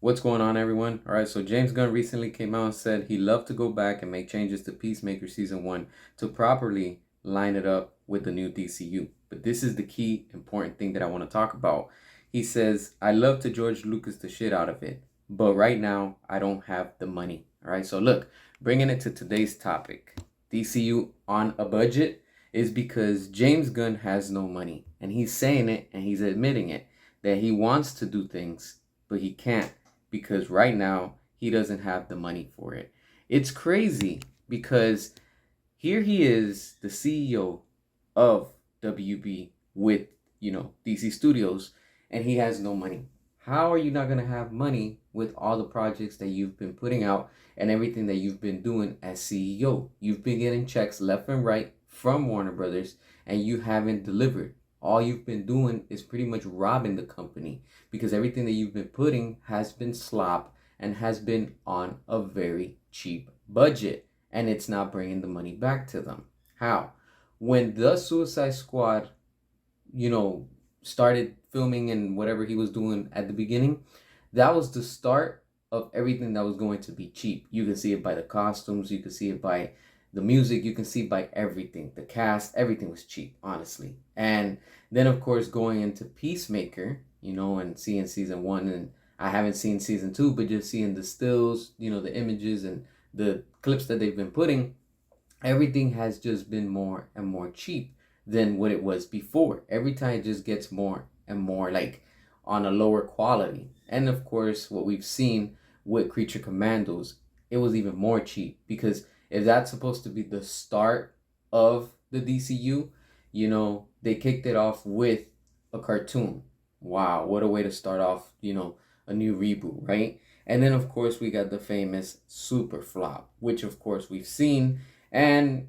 What's going on, everyone? All right, so James Gunn recently came out and said he'd love to go back and make changes to Peacemaker Season 1 to properly line it up with the new DCU. But this is the key important thing that I want to talk about. He says, I love to George Lucas the shit out of it, but right now I don't have the money. All right, so look, bringing it to today's topic, DCU on a budget, is because James Gunn has no money. And he's saying it and he's admitting it, that he wants to do things, but he can't because right now he doesn't have the money for it. It's crazy because here he is, the CEO of WB with, DC Studios, and he has no money. How are you not going to have money with all the projects that you've been putting out and everything that you've been doing as CEO? You've been getting checks left and right from Warner Brothers and you haven't delivered. All you've been doing is pretty much robbing the company because everything that you've been putting has been slop and has been on a very cheap budget, and it's not bringing the money back to them. How? When the Suicide Squad, started filming and whatever he was doing at the beginning, that was the start of everything that was going to be cheap. You can see it by the costumes, you can see it by the music, you can see by everything, the cast, everything was cheap, honestly. And then of course going into Peacemaker, and seeing season 1, and I haven't seen season 2, but just seeing the stills, the images and the clips that they've been putting, everything has just been more and more cheap than what it was before. Every time it just gets more and more like on a lower quality. And of course what we've seen with Creature Commandos, it was even more cheap because if that's supposed to be the start of the DCU, they kicked it off with a cartoon. Wow, what a way to start off, a new reboot, right? And then, of course, we got the famous super flop, which, of course, we've seen. And,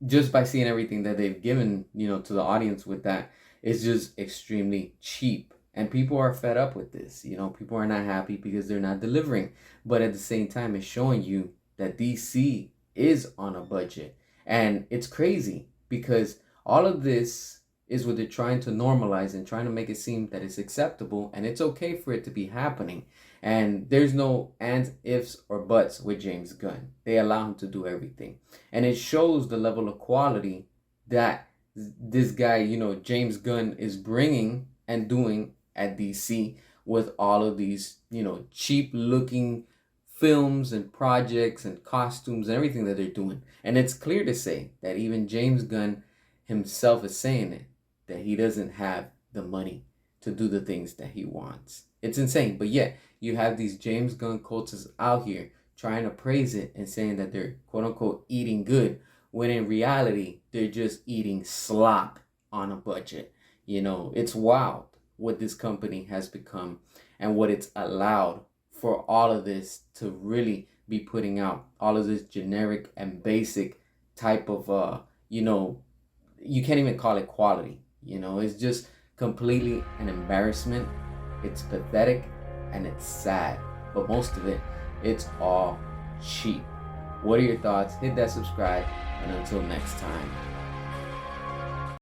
just by seeing everything that they've given, to the audience with that, it's just extremely cheap. And people are fed up with this. People are not happy because they're not delivering. But at the same time, it's showing you that DC is on a budget. And it's crazy because all of this is what they're trying to normalize and trying to make it seem that it's acceptable and it's okay for it to be happening. And there's no ands, ifs, or buts with James Gunn. They allow him to do everything. And it shows the level of quality that this guy, James Gunn, is bringing and doing at DC with all of these, cheap looking films and projects and costumes and everything that they're doing. And it's clear to say that even James Gunn himself is saying it, that he doesn't have the money to do the things that he wants. It's insane. But yet you have these James Gunn cultists out here trying to praise it and saying that they're quote unquote eating good, when in reality they're just eating slop on a budget. It's wild what this company has become and what it's allowed for all of this to really be putting out all of this generic and basic type of you can't even call it quality. It's just completely an embarrassment. It's pathetic and it's sad, but most of it, it's all cheap. What are your thoughts? Hit that subscribe, and until next time.